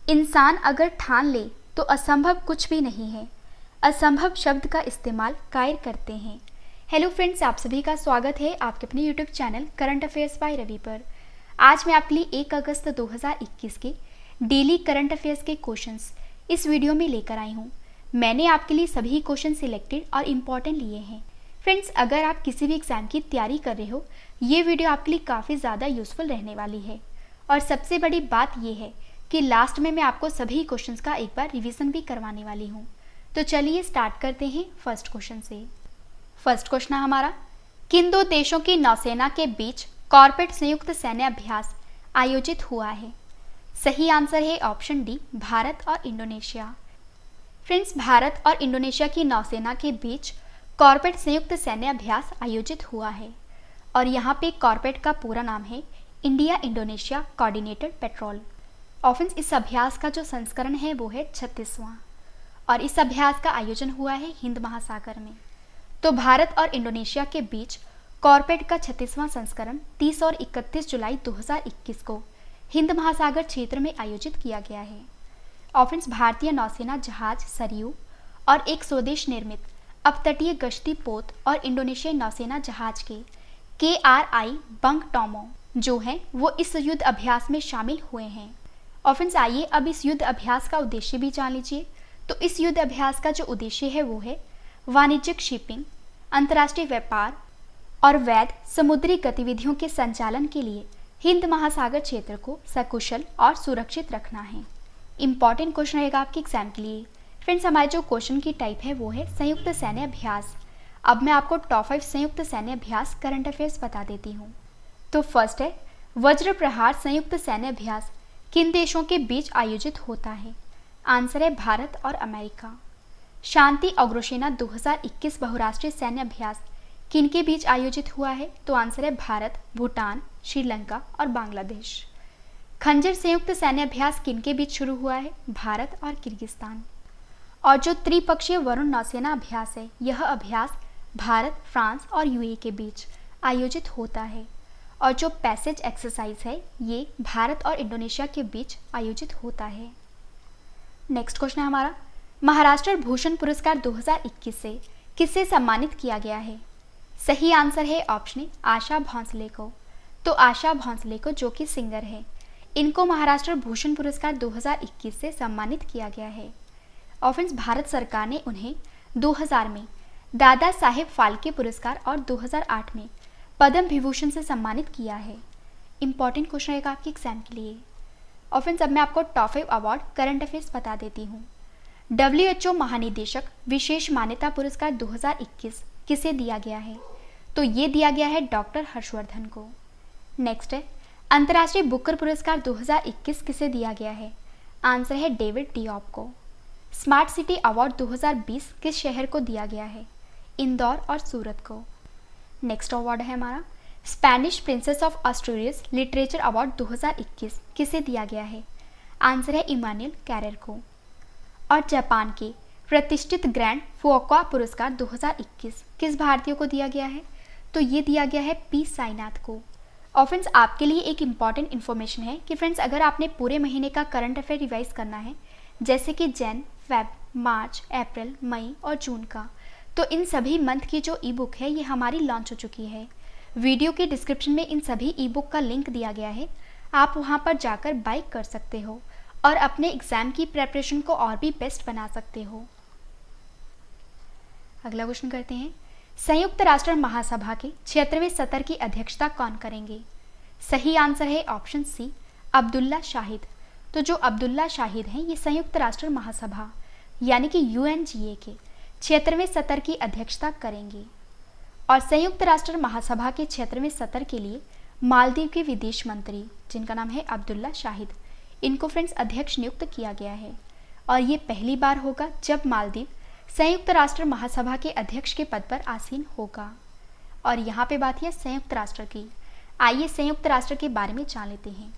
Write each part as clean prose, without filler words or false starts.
इंसान अगर ठान ले तो असंभव कुछ भी नहीं है। असंभव शब्द का इस्तेमाल कायर करते हैं। हेलो फ्रेंड्स, आप सभी का स्वागत है आपके अपने YouTube channel current affairs by Ravi पर। आज मैं आपके लिए 1 अगस्त 2021 के डेली करंट अफेयर्स के क्वेश्चंस इस वीडियो में लेकर आई हूँ। मैंने आपके लिए सभी क्वेश्चन सिलेक्टेड और इम्पॉर्टेंट लिए हैं। फ्रेंड्स, अगर आप किसी भी एग्जाम की तैयारी कर रहे हो, ये वीडियो आपके लिए काफ़ी ज़्यादा यूजफुल रहने वाली है। और सबसे बड़ी बात यह है कि लास्ट में मैं आपको सभी क्वेश्चंस का एक बार रिवीजन भी करवाने वाली हूँ। तो चलिए स्टार्ट करते हैं फर्स्ट क्वेश्चन से। फर्स्ट क्वेश्चन है हमारा, किन दो देशों की नौसेना के बीच कॉर्पेट संयुक्त सैन्य अभ्यास आयोजित हुआ है? सही आंसर है ऑप्शन डी, भारत और इंडोनेशिया। फ्रेंड्स, भारत और इंडोनेशिया की नौसेना के बीच कॉर्पेट संयुक्त सैन्य अभ्यास आयोजित हुआ है। और यहाँ पे कॉर्पेट का पूरा नाम है इंडिया इंडोनेशिया कोऑर्डिनेटेड पेट्रोल। और फ्रेंड्स, इस अभ्यास का जो संस्करण है वो है 36वां और इस अभ्यास का आयोजन हुआ है हिंद महासागर में। तो भारत और इंडोनेशिया के बीच कॉर्पेट का 36वां संस्करण 30 और 31 जुलाई 2021 को हिंद महासागर क्षेत्र में आयोजित किया गया है। और फ्रेंड्स, भारतीय नौसेना जहाज सरयू और एक स्वदेश निर्मित अपतटीय गश्ती पोत और इंडोनेशियाई नौसेना जहाज के KRI बंग टोमो जो हैं वो इस युद्ध अभ्यास में शामिल हुए हैं। और फ्रेंड्स, आइए अब इस युद्ध अभ्यास का उद्देश्य भी जान लीजिए। तो इस युद्ध अभ्यास का जो उद्देश्य है वो है वाणिज्यिक शिपिंग, अंतर्राष्ट्रीय व्यापार और वैध समुद्री गतिविधियों के संचालन के लिए हिंद महासागर क्षेत्र को सकुशल और सुरक्षित रखना है। इंपॉर्टेंट क्वेश्चन रहेगा आपके एग्जाम के लिए। फ्रेंड्स, हमारे जो क्वेश्चन की टाइप है वो है संयुक्त सैन्य अभ्यास। अब मैं आपको टॉप 5 संयुक्त सैन्य अभ्यास करंट अफेयर्स बता देती हूँ। तो फर्स्ट है, वज्र प्रहार संयुक्त सैन्य अभ्यास किन देशों के बीच आयोजित होता है? आंसर है भारत और अमेरिका। शांति अग्रसेना 2021 बहुराष्ट्रीय सैन्य अभ्यास किन के बीच आयोजित हुआ है? तो आंसर है भारत, भूटान, श्रीलंका और बांग्लादेश। खंजर संयुक्त सैन्य अभ्यास किन के बीच शुरू हुआ है? भारत और किर्गिस्तान। और जो त्रिपक्षीय वरुण नौसेना अभ्यास है, यह अभ्यास भारत, फ्रांस और UAE के बीच आयोजित होता है। और जो पैसेज एक्सरसाइज है ये भारत और इंडोनेशिया के बीच आयोजित होता है। नेक्स्ट क्वेश्चन है हमारा, महाराष्ट्र भूषण पुरस्कार 2021 से किसे सम्मानित किया गया है? सही आंसर है ऑप्शन ए, आशा भोंसले को। तो आशा भोंसले को, जो कि सिंगर है, इनको महाराष्ट्र भूषण पुरस्कार 2021 से सम्मानित किया गया है। और फ्रेंड्स, भारत सरकार ने उन्हें 2000 में दादा साहेब फाल्के पुरस्कार और 2008 में पद्म विभूषण से सम्मानित किया है। इंपॉर्टेंट क्वेश्चन रहेगा आपके एग्जाम के लिए। और फ्रेंड्स, अब मैं आपको टॉप 5 अवार्ड करंट अफेयर्स बता देती हूँ। WHO महानिदेशक विशेष मान्यता पुरस्कार 2021 किसे दिया गया है? तो ये दिया गया है डॉक्टर हर्षवर्धन को। नेक्स्ट है, अंतर्राष्ट्रीय बुकर पुरस्कार 2021 किसे दिया गया है? आंसर है डेविड डिऑप को। स्मार्ट सिटी अवार्ड 2020 किस शहर को दिया गया है? इंदौर और सूरत को। नेक्स्ट अवार्ड है हमारा, Spanish Princess of Asturias literature award 2021 किसे दिया गया है? आंसर है इमानुएल कैरेर को। और जापान के प्रतिष्ठित ग्रैंड फुकुओका पुरस्कार 2021 किस भारतीय को दिया गया है? तो ये दिया गया है पी साईनाथ को। और फ्रेंड्स, आपके लिए एक इम्पॉर्टेंट इन्फॉर्मेशन है कि फ्रेंड्स, अगर आपने पूरे महीने का करंट अफेयर रिवाइज करना है, जैसे कि जैन, फेब, मार्च, अप्रैल, मई और जून का, तो इन सभी मंथ की जो ई बुक है ये हमारी लॉन्च हो चुकी है। वीडियो के डिस्क्रिप्शन में इन सभी ई बुक का लिंक दिया गया है, आप वहाँ पर जाकर बाय कर सकते हो और अपने एग्जाम की प्रेपरेशन को और भी बेस्ट बना सकते हो। अगला क्वेश्चन करते हैं, संयुक्त राष्ट्र महासभा के 76वें सत्र की अध्यक्षता कौन करेंगे? सही आंसर है ऑप्शन सी, अब्दुल्ला शाहिद। तो जो अब्दुल्ला शाहिद हैं ये संयुक्त राष्ट्र महासभा यानी कि UNGA के 76वें सत्र की अध्यक्षता करेंगे। और संयुक्त राष्ट्र महासभा के 76वें सत्र के लिए मालदीव के विदेश मंत्री, जिनका नाम है अब्दुल्ला शाहिद, इनको फ्रेंड्स अध्यक्ष नियुक्त किया गया है। और ये पहली बार होगा जब मालदीव संयुक्त राष्ट्र महासभा के अध्यक्ष के पद पर आसीन होगा। और यहाँ पे बात है संयुक्त राष्ट्र की। आइए संयुक्त राष्ट्र के बारे में जान लेते हैं।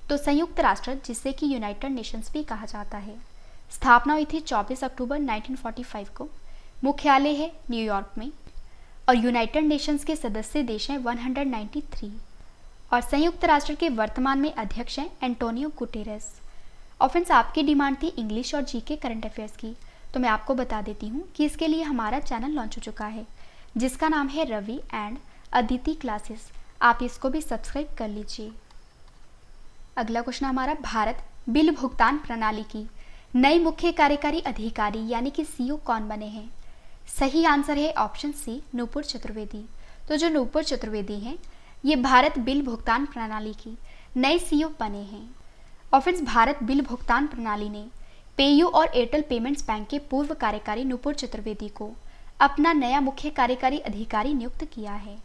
तो संयुक्त राष्ट्र, जिसे कि यूनाइटेड नेशंस भी कहा जाता है, स्थापना हुई थी 24 अक्टूबर 1945 को। मुख्यालय है न्यूयॉर्क में और यूनाइटेड नेशंस के सदस्य देश हैं 193। और संयुक्त राष्ट्र के वर्तमान में अध्यक्ष हैं एंटोनियो गुटेरेस। और फ्रेंड्स आपकी डिमांड थी इंग्लिश और जीके करंट अफेयर्स की, तो मैं आपको बता देती हूँ कि इसके लिए हमारा चैनल लॉन्च हो चुका है जिसका नाम है रवि एंड अदिति क्लासेस। आप इसको भी सब्सक्राइब कर लीजिए। अगला क्वेश्चन हमारा, भारत बिल भुगतान प्रणाली की नए मुख्य कार्यकारी अधिकारी यानी कि सीईओ कौन बने हैं? सही आंसर है ऑप्शन सी, नूपुर चतुर्वेदी। तो जो नूपुर चतुर्वेदी हैं ये भारत बिल भुगतान प्रणाली की नए सीईओ बने हैं। और फ्रेंड्स भारत बिल भुगतान प्रणाली ने पेयू और एयरटेल पेमेंट्स बैंक के पूर्व कार्यकारी नूपुर चतुर्वेदी को अपना नया मुख्य कार्यकारी अधिकारी नियुक्त किया है।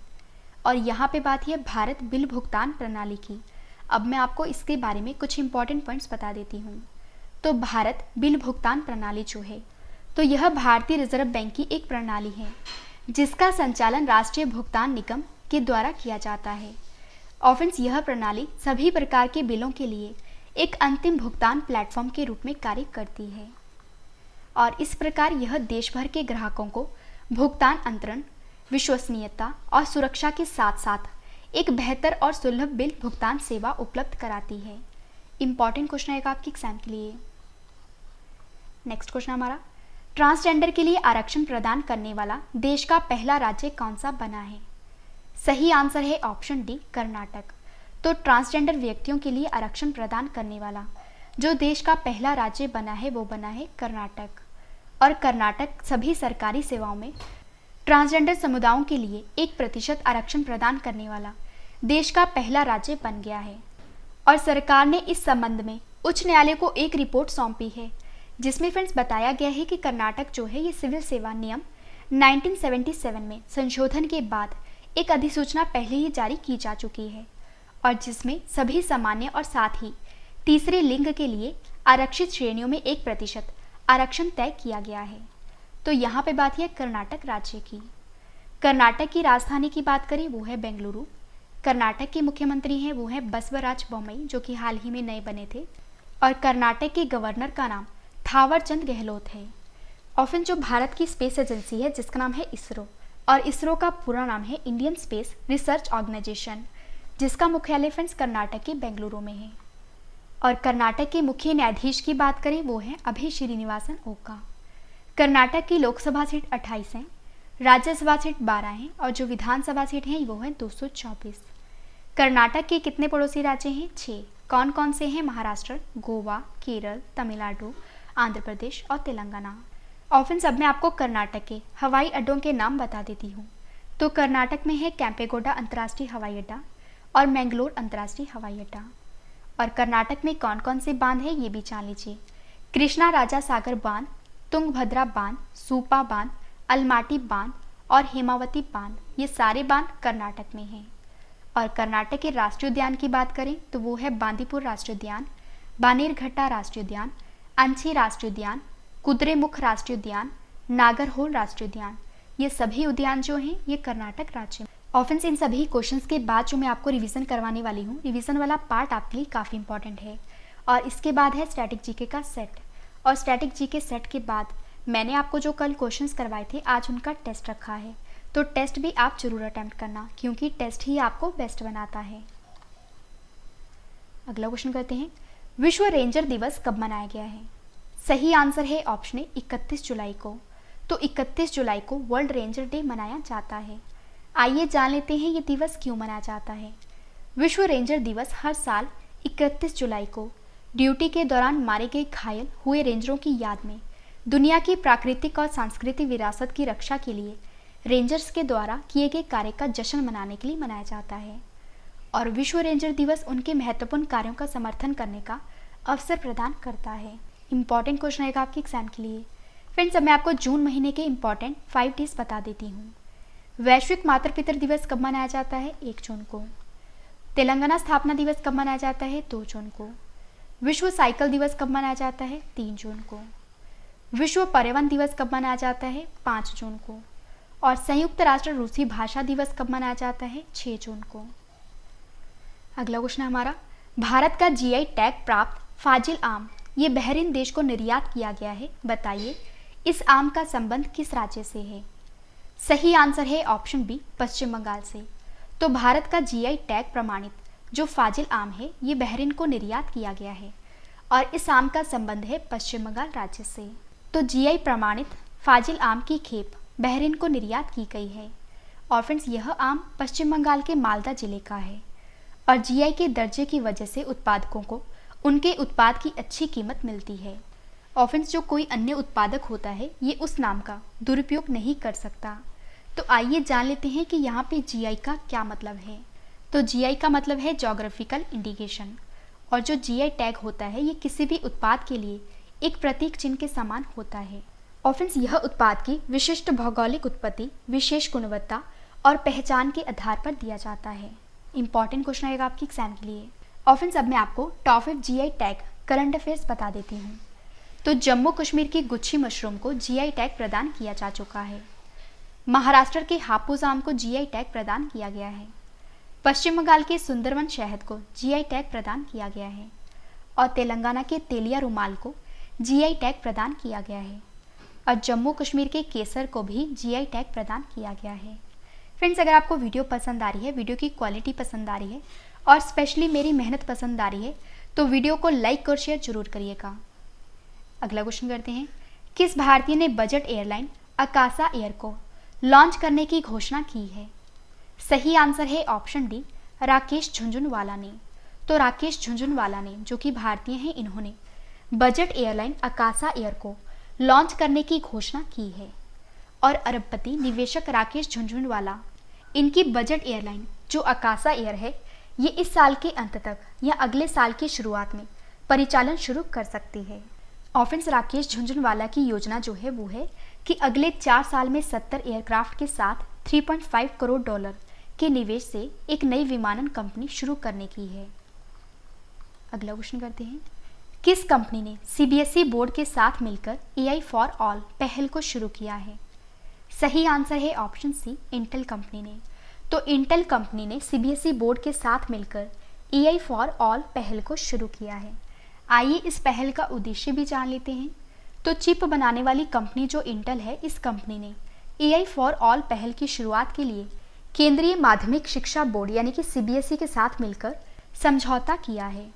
और यहाँ पे बात है भारत बिल भुगतान प्रणाली की। अब मैं आपको इसके बारे में कुछ इंपॉर्टेंट पॉइंट्स बता देती हूँ। तो भारत बिल भुगतान प्रणाली जो है तो यह भारतीय रिजर्व बैंक की एक प्रणाली है जिसका संचालन राष्ट्रीय भुगतान निगम के द्वारा किया जाता है। और फ्रेंड्स यह प्रणाली सभी प्रकार के बिलों के लिए एक अंतिम भुगतान प्लेटफॉर्म के रूप में कार्य करती है और इस प्रकार यह देश भर के ग्राहकों को भुगतान अंतरण, विश्वसनीयता और सुरक्षा के साथ साथ एक बेहतर और सुलभ बिल भुगतान सेवा उपलब्ध कराती है। इंपॉर्टेंट क्वेश्चन आएगा आपके एग्जाम के लिए। नेक्स्ट क्वेश्चन हमारा, ट्रांसजेंडर के लिए आरक्षण प्रदान करने वाला देश का पहला राज्य कौन सा बना है? सही आंसर है ऑप्शन डी, कर्नाटक। तो ट्रांसजेंडर व्यक्तियों के लिए आरक्षण प्रदान करने वाला जो देश का पहला राज्य बना है वो बना है कर्नाटक। और कर्नाटक सभी सरकारी सेवाओं में ट्रांसजेंडर समुदायों के लिए 1% आरक्षण प्रदान करने वाला देश का पहला राज्य बन गया है। और सरकार ने इस संबंध में उच्च न्यायालय को एक रिपोर्ट सौंपी है जिसमें फ्रेंड्स बताया गया है कि कर्नाटक जो है ये सिविल सेवा नियम 1977 में संशोधन के बाद एक अधिसूचना पहले ही जारी की जा चुकी है और जिसमें सभी सामान्य और साथ ही तीसरे लिंग के लिए आरक्षित श्रेणियों में 1% आरक्षण तय किया गया है। तो यहाँ पे बात है कर्नाटक राज्य की। कर्नाटक की राजधानी की बात करें वो है बेंगलुरु। कर्नाटक के मुख्यमंत्री हैं वो हैं बसवराज बोम्मई जो कि हाल ही में नए बने थे। और कर्नाटक के गवर्नर का नाम थावरचंद गहलोत है। और फिर जो भारत की स्पेस एजेंसी है जिसका नाम है इसरो, और इसरो का पूरा नाम है इंडियन स्पेस रिसर्च ऑर्गेनाइजेशन, जिसका मुख्यालय फ्रेंड्स कर्नाटक के बेंगलुरु में है। और कर्नाटक के मुख्य न्यायाधीश की बात करें वो है अभय श्रीनिवासन ओका। कर्नाटक की लोकसभा सीट 28 हैं, राज्यसभा सीट 12 हैं और जो विधानसभा सीट हैं वो है 224। कर्नाटक के कितने पड़ोसी राज्य हैं? 6। कौन कौन से हैं? महाराष्ट्र, गोवा, केरल, तमिलनाडु, आंध्र प्रदेश और तेलंगाना। और फ्रेंड्स अब मैं आपको कर्नाटक के हवाई अड्डों के नाम बता देती हूँ। तो कर्नाटक में है केम्पेगौड़ा अंतर्राष्ट्रीय हवाई अड्डा और मैंगलोर अंतर्राष्ट्रीय हवाई अड्डा। और कर्नाटक में कौन कौन से बांध है ये भी जान लीजिए। कृष्णा राजा सागर बांध, तुंगभद्रा बांध, सूपा बांध, अलमाटी बांध और हेमावती बांध, ये सारे बांध कर्नाटक में हैं। और कर्नाटक के राष्ट्रीय उद्यान की बात करें तो वो है बांदीपुर राष्ट्रीय उद्यान, बानेरघट्टा राष्ट्रीय उद्यान, अंची राष्ट्रीय उद्यान, कुद्रेमुख राष्ट्रीय उद्यान, नागरहोल राष्ट्रीय उद्यान। ये सभी उद्यान जो हैं ये कर्नाटक राज्य में। और फ्रेंड्स इन सभी क्वेश्चंस के बाद जो मैं आपको रिवीजन करवाने वाली हूँ, रिवीजन वाला पार्ट आपके लिए काफ़ी इंपॉर्टेंट है। और इसके बाद है स्टैटिक जीके का सेट। और स्टैटिक जीके सेट के बाद मैंने आपको जो कल क्वेश्चंस करवाए थे आज उनका टेस्ट रखा है। तो टेस्ट भी आप जरूर अटेम्प्ट करना क्योंकि टेस्ट ही आपको बेस्ट बनाता है। अगला क्वेश्चन करते हैं, विश्व रेंजर दिवस कब मनाया गया है? सही आंसर है ऑप्शन ए, 31 जुलाई को। तो 31 जुलाई को वर्ल्ड रेंजर डे मनाया जाता है। आइए जान लेते हैं ये दिवस क्यों मनाया जाता है। विश्व रेंजर दिवस हर साल 31 जुलाई को ड्यूटी के दौरान मारे गए घायल हुए रेंजरों की याद में दुनिया की प्राकृतिक और सांस्कृतिक विरासत की रक्षा के लिए रेंजर्स के द्वारा किए गए कार्य का जश्न मनाने के लिए मनाया जाता है। और विश्व रेंजर दिवस उनके महत्वपूर्ण कार्यों का समर्थन करने का अवसर प्रदान करता है। इंपॉर्टेंट क्वेश्चन आएगा आपके एग्जाम के लिए। फ्रेंड्स अब मैं आपको जून महीने के इंपॉर्टेंट 5 डेज बता देती हूँ। वैश्विक मातृ पितृ दिवस कब मनाया जाता है? 1 जून को। तेलंगाना स्थापना दिवस कब मनाया जाता है? 2 जून को। विश्व साइकिल दिवस कब मनाया जाता है? 3 जून को। विश्व पर्यावरण दिवस कब मनाया जाता है? 5 जून को। और संयुक्त राष्ट्र रूसी भाषा दिवस कब मनाया जाता है? 6 जून को। अगला क्वेश्चन हमारा, भारत का जीआई टैग प्राप्त फाजिल आम ये बहरीन देश को निर्यात किया गया है, बताइए इस आम का संबंध किस राज्य से है? सही आंसर है ऑप्शन बी, पश्चिम बंगाल से। तो भारत का जीआई टैग प्रमाणित जो फाजिल आम है ये बहरीन को निर्यात किया गया है और इस आम का संबंध है पश्चिम बंगाल राज्य से। तो जीआई प्रमाणित फाजिल आम की खेप बहरीन को निर्यात की गई है। और फ्रेंड्स, यह आम पश्चिम बंगाल के मालदा जिले का है और जीआई के दर्जे की वजह से उत्पादकों को उनके उत्पाद की अच्छी कीमत मिलती है। और फ्रेंड्स, जो कोई अन्य उत्पादक होता है ये उस नाम का दुरुपयोग नहीं कर सकता। तो आइए जान लेते हैं कि यहाँ पे जीआई का क्या मतलब है। तो जीआई का मतलब है ज्योग्राफिकल इंडिकेशन, और जो जीआई टैग होता है ये किसी भी उत्पाद के लिए एक प्रतीक चिन्ह के समान होता है। और फ्रेंड्स, यह उत्पाद की विशिष्ट भौगोलिक उत्पत्ति, विशेष गुणवत्ता और पहचान के आधार पर दिया जाता है। इंपॉर्टेंट क्वेश्चन आएगा आपके एग्जाम के लिए। और फ्रेंड्स, अब मैं आपको top 5 GI tag current affairs बता देती हूँ। तो जम्मू कश्मीर की गुच्छी मशरूम को जीआई टैग प्रदान किया जा चुका है। महाराष्ट्र के हापुस आम को जीआई टैग प्रदान किया गया है। पश्चिम बंगाल के सुंदरवन शहद को जीआई टैग प्रदान किया गया है। और तेलंगाना के तेलिया रुमाल को जीआई टैग प्रदान किया गया है। और जम्मू कश्मीर के केसर को भी जीआई टैग प्रदान किया गया है। फ्रेंड्स, अगर आपको वीडियो पसंद आ रही है, वीडियो की क्वालिटी पसंद आ रही है और स्पेशली मेरी मेहनत पसंद आ रही है तो वीडियो को लाइक और शेयर जरूर करिएगा। अगला क्वेश्चन करते हैं, किस भारतीय ने बजट एयरलाइन अकासा एयर को लॉन्च करने की घोषणा की है? सही आंसर है ऑप्शन डी, राकेश झुनझुनवाला ने। तो राकेश झुनझुनवाला ने, जो कि भारतीय हैं, इन्होंने बजट एयरलाइन अकासा एयर को लॉन्च करने की घोषणा की है। और अरबपति निवेशक राकेश झुनझुनवाला इनकी बजट एयरलाइन जो अकासा एयर है ये इस साल के अंत तक या अगले साल की शुरुआत में परिचालन शुरू कर सकती है। और फ्रेंड्स, राकेश झुनझुनवाला की योजना जो है वो है कि अगले 4 साल में 70 एयरक्राफ्ट के साथ 3.5 करोड़ डॉलर के निवेश से एक नई विमानन कंपनी शुरू करने की है। अगला क्वेश्चन करते हैं, किस कंपनी ने सीबीएसई बोर्ड के साथ मिलकर एआई फॉर ऑल पहल को शुरू किया है? सही आंसर है ऑप्शन सी, इंटेल कंपनी ने। तो इंटेल कंपनी ने सीबीएसई बोर्ड के साथ मिलकर एआई फॉर ऑल पहल को शुरू किया है। आइए इस पहल का उद्देश्य भी जान लेते हैं। तो चिप बनाने वाली कंपनी जो इंटेल है, इस कंपनी ने एआई फॉर ऑल पहल की शुरुआत के लिए केंद्रीय माध्यमिक शिक्षा बोर्ड यानी कि सीबीएसई के साथ मिलकर समझौता किया है,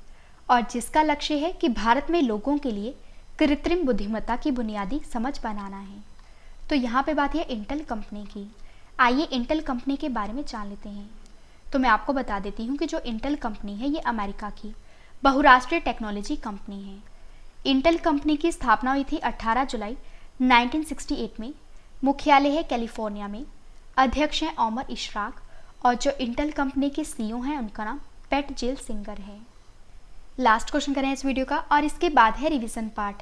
और जिसका लक्ष्य है कि भारत में लोगों के लिए कृत्रिम बुद्धिमत्ता की बुनियादी समझ बनाना है। तो यहाँ पे बात है इंटेल कंपनी की। आइए इंटेल कंपनी के बारे में जान लेते हैं। तो मैं आपको बता देती हूँ कि जो इंटेल कंपनी है ये अमेरिका की बहुराष्ट्रीय टेक्नोलॉजी कंपनी है। इंटेल कंपनी की स्थापना हुई थी 18 जुलाई 1968 में। मुख्यालय है कैलिफोर्निया में। अध्यक्ष हैं ओमर इशराक, और जो इंटेल कंपनी के सीईओ हैं उनका नाम पैट जेलसिंगर है। लास्ट क्वेश्चन करें इस वीडियो का, और इसके बाद है रिवीजन पार्ट।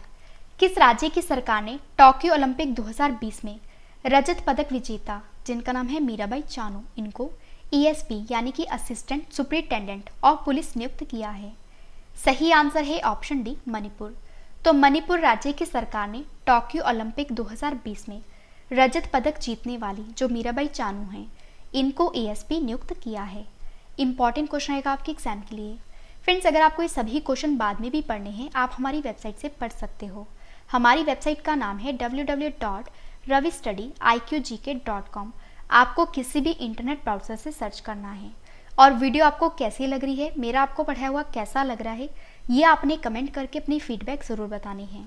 किस राज्य की सरकार ने टोक्यो ओलंपिक 2020 में रजत पदक विजेता, जिनका नाम है मीराबाई चानू, इनको ईएसपी यानी कि असिस्टेंट सुपरिटेंडेंट ऑफ पुलिस नियुक्त किया है? सही आंसर है ऑप्शन डी, मणिपुर। तो मणिपुर राज्य की सरकार ने टोक्यो ओलंपिक 2020 में रजत पदक जीतने वाली जो मीराबाई चानू हैं, इनको एएसपी नियुक्त किया है। इंपॉर्टेंट क्वेश्चन आएगा आपके एग्जाम के लिए। फ्रेंड्स, अगर आपको ये सभी क्वेश्चन बाद में भी पढ़ने हैं, आप हमारी वेबसाइट से पढ़ सकते हो। हमारी वेबसाइट का नाम है www.ravistudy.iqgk.com। आपको किसी भी इंटरनेट ब्राउज़र से सर्च करना है। और वीडियो आपको कैसी लग रही है, मेरा आपको पढ़ाया हुआ कैसा लग रहा है, ये आपने कमेंट करके अपनी फीडबैक ज़रूर बतानी है।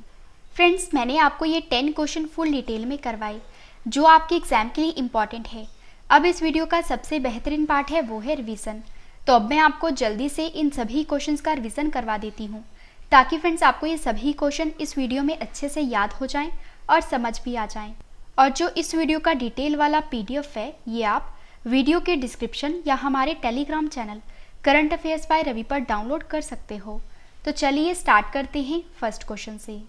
फ्रेंड्स, मैंने आपको ये 10 क्वेश्चन फुल डिटेल में करवाए जो आपके एग्जाम के लिए इम्पॉर्टेंट है। अब इस वीडियो का सबसे बेहतरीन पार्ट है वो है रिवीजन। तो अब मैं आपको जल्दी से इन सभी क्वेश्चंस का रिवीजन करवा देती हूँ, ताकि फ्रेंड्स आपको ये सभी क्वेश्चन इस वीडियो में अच्छे से याद हो जाएं और समझ भी आ जाएं। और जो इस वीडियो का डिटेल वाला पीडीएफ है, ये आप वीडियो के डिस्क्रिप्शन या हमारे Telegram channel current affairs by Ravi पर डाउनलोड कर सकते हो। तो चलिए स्टार्ट करते हैं फर्स्ट क्वेश्चन से।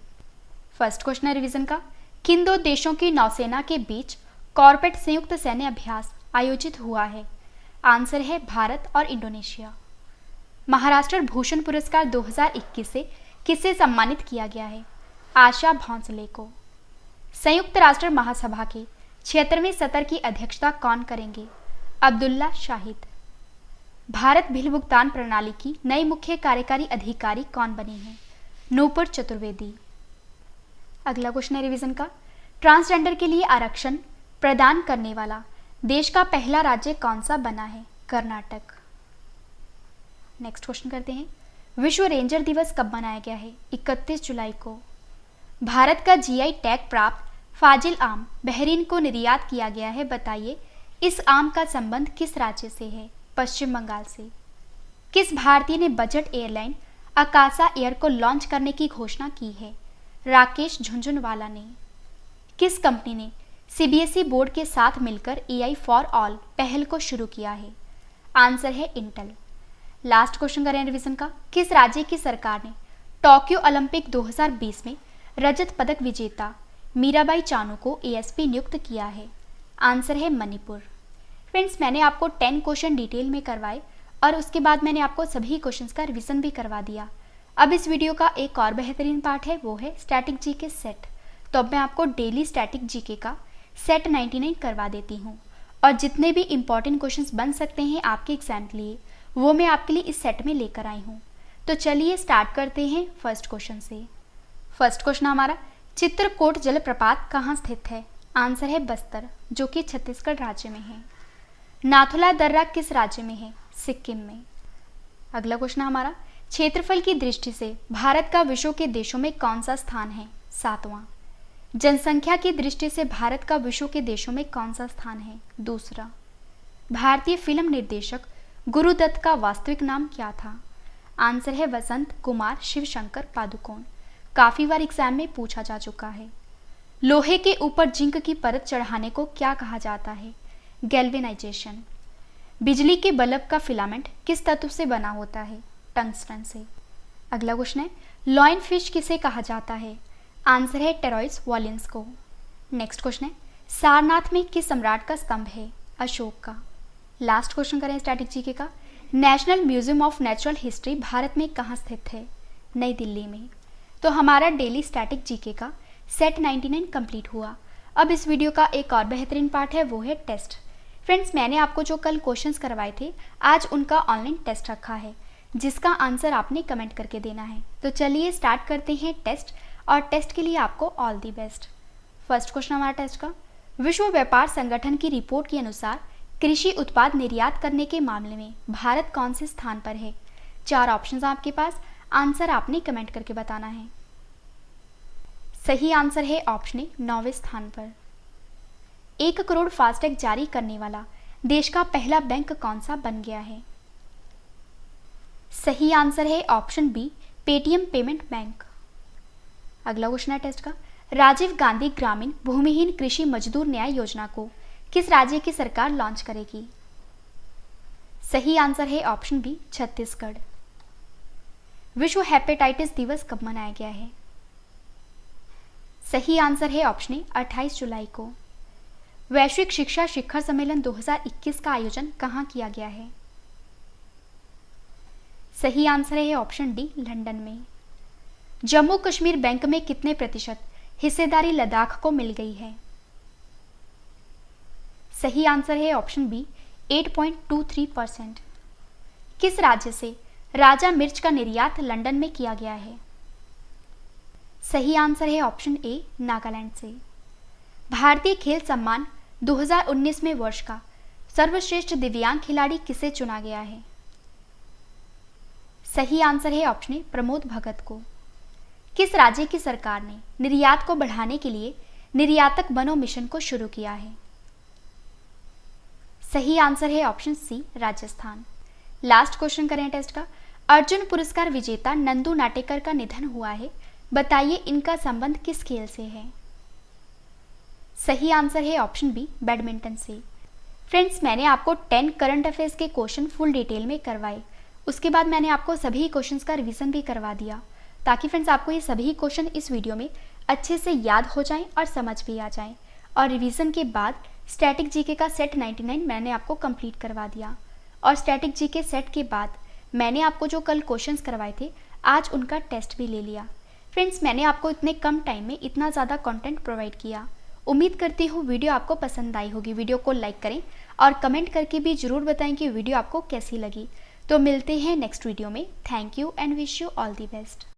फर्स्ट क्वेश्चन है रिवीजन का, किन दो देशों की नौसेना के बीच कॉर्बेट संयुक्त सैन्य अभ्यास आयोजित हुआ है? आंसर है भारत और इंडोनेशिया। महाराष्ट्र भूषण पुरस्कार 2021 से किसे सम्मानित किया गया है? आशा भोंसले को। संयुक्त राष्ट्र महासभा के 76वें सत्र की अध्यक्षता कौन करेंगे? अब्दुल्ला शाहिद। भारत बिल भुगतान प्रणाली की नई मुख्य कार्यकारी अधिकारी कौन बनी है? नूपुर चतुर्वेदी। अगला क्वेश्चन है रिवीजन का, ट्रांसजेंडर के लिए आरक्षण प्रदान करने वाला देश का पहला राज्य कौन सा बना है? कर्नाटक। नेक्स्ट क्वेश्चन करते हैं, विश्व रेंजर दिवस कब मनाया गया है? 31 जुलाई को। भारत का जीआई टैग प्राप्त फाजिल आम बहरीन को निर्यात किया गया है, बताइए इस आम का संबंध किस राज्य से है? पश्चिम बंगाल से। किस भारतीय ने बजट एयरलाइन आकाशा एयर को लॉन्च करने की घोषणा की है? राकेश झुनझुनवाला ने। किस कंपनी ने सीबीएसई बोर्ड के साथ मिलकर एआई फॉर ऑल पहल को शुरू किया है? आंसर है इंटेल। लास्ट क्वेश्चन करें रिवीजन का। किस राज्य की सरकार ने टोक्यो ओलंपिक 2020 में रजत पदक विजेता मीराबाई चानू को एएसपी नियुक्त किया है? आंसर है मणिपुर। फ्रेंड्स, मैंने आपको 10 क्वेश्चन डिटेल में करवाए और उसके बाद मैंने आपको सभी क्वेश्चंस का रिवीजन भी करवा दिया। अब इस वीडियो का एक और बेहतरीन पार्ट है, वो है स्टैटिक जीके सेट। तो अब मैं आपको डेली स्टैटिक जीके का सेट 99 करवा देती हूँ और जितने भी इंपॉर्टेंट क्वेश्चंस बन सकते हैं आपके एग्जाम के लिए वो मैं आपके लिए इस सेट में लेकर आई हूँ। तो चलिए स्टार्ट करते हैं फर्स्ट क्वेश्चन से। फर्स्ट क्वेश्चन हमारा, चित्रकोट जलप्रपात कहाँ स्थित है? आंसर है बस्तर, जो कि छत्तीसगढ़ राज्य में है। नाथुला दर्रा किस राज्य में है? सिक्किम में। अगला क्वेश्चन हमारा, क्षेत्रफल की दृष्टि से भारत का विश्व के देशों में कौन सा स्थान है? 7वां। जनसंख्या की दृष्टि से भारत का विश्व के देशों में कौन सा स्थान है? 2रा। भारतीय फिल्म निर्देशक गुरुदत्त का वास्तविक नाम क्या था? आंसर है वसंत कुमार शिवशंकर पादुकोण। काफी बार एग्जाम में पूछा जा चुका है। लोहे के ऊपर जिंक की परत चढ़ाने को क्या कहा जाता है? गैल्वेनाइजेशन। बिजली के बल्ब का फिलामेंट किस तत्व से बना होता है? टंगस्टन से। अगला क्वेश्चन है, लॉइन फिश किसे कहा जाता है? आंसर है टेरोइस वॉलिंस को। नेक्स्ट क्वेश्चन है, सारनाथ में किस सम्राट का स्तंभ है? अशोक का। लास्ट क्वेश्चन करें स्टैटिक जीके का। National museum of natural history Bharat में कहाँ स्थित है? नई दिल्ली में। तो हमारा डेली स्टैटिक जीके का सेट 99 कंप्लीट हुआ। अब इस वीडियो का एक और बेहतरीन पार्ट है, वो है टेस्ट। फ्रेंड्स, मैंने आपको जो कल क्वेश्चंस करवाए थे आज उनका ऑनलाइन टेस्ट रखा है, जिसका आंसर आपने कमेंट करके देना है। तो चलिए स्टार्ट करते हैं टेस्ट, और टेस्ट के लिए आपको all the best. First question हमारा टेस्ट का, विश्व व्यापार संगठन की रिपोर्ट के अनुसार कृषि उत्पाद निर्यात करने के मामले में भारत कौन से स्थान पर है? 4 ऑप्शंस आपके पास, आंसर आपने कमेंट करके बताना है। सही आंसर है ऑप्शन ए, 9वें स्थान पर। 1 करोड़ फास्टैग जारी करने वाला देश का पहला बैंक कौन सा बन गया है? सही आंसर है option B, Paytm payment bank. अगला क्वेश्चन है टेस्ट का, राजीव गांधी ग्रामीण भूमिहीन कृषि मजदूर न्याय योजना को किस राज्य की सरकार लॉन्च करेगी? सही आंसर है ऑप्शन बी, छत्तीसगढ़। विश्व हेपेटाइटिस दिवस कब मनाया गया है? सही आंसर है ऑप्शन ए, 28 जुलाई को। वैश्विक शिक्षा शिखर सम्मेलन 2021 का आयोजन कहाँ किया गया है? सही आंसर है ऑप्शन डी, लंदन में। जम्मू कश्मीर बैंक में कितने प्रतिशत हिस्सेदारी लद्दाख को मिल गई है? सही आंसर है ऑप्शन बी, 8.23%। किस राज्य से राजा मिर्च का निर्यात लंदन में किया गया है? सही आंसर है ऑप्शन ए, नागालैंड से। भारतीय खेल सम्मान 2019 में वर्ष का सर्वश्रेष्ठ दिव्यांग खिलाड़ी किसे चुना गया है? सही आंसर है ऑप्शन ए, प्रमोद भगत को। किस राज्य की सरकार ने निर्यात को बढ़ाने के लिए निर्यातक बनो मिशन को शुरू किया है? सही आंसर है option C, Rajasthan. Last question करें टेस्ट का, अर्जुन पुरस्कार विजेता नंदू नाटेकर का निधन हुआ है, बताइए इनका संबंध किस खेल से है? सही आंसर है ऑप्शन बी, बैडमिंटन से। फ्रेंड्स, मैंने आपको 10 करंट अफेयर्स के क्वेश्चन फुल डिटेल में करवाए, उसके बाद मैंने आपको सभी क्वेश्चंस का रिवीजन भी करवा दिया, ताकि फ्रेंड्स आपको ये सभी क्वेश्चन इस वीडियो में अच्छे से याद हो जाएं और समझ भी आ जाएं। और रिवीजन के बाद स्टैटिक जीके का सेट 99 मैंने आपको कंप्लीट करवा दिया, और स्टैटिक जीके सेट के बाद मैंने आपको जो कल क्वेश्चंस करवाए थे आज उनका टेस्ट भी ले लिया। फ्रेंड्स, मैंने आपको इतने कम टाइम में इतना ज़्यादा कंटेंट प्रोवाइड किया। उम्मीद करती हूँ वीडियो आपको पसंद आई होगी। वीडियो को लाइक करें और कमेंट करके भी ज़रूर बताएं कि वीडियो आपको कैसी लगी। तो मिलते हैं नेक्स्ट वीडियो में। Thank you and wish you all the best.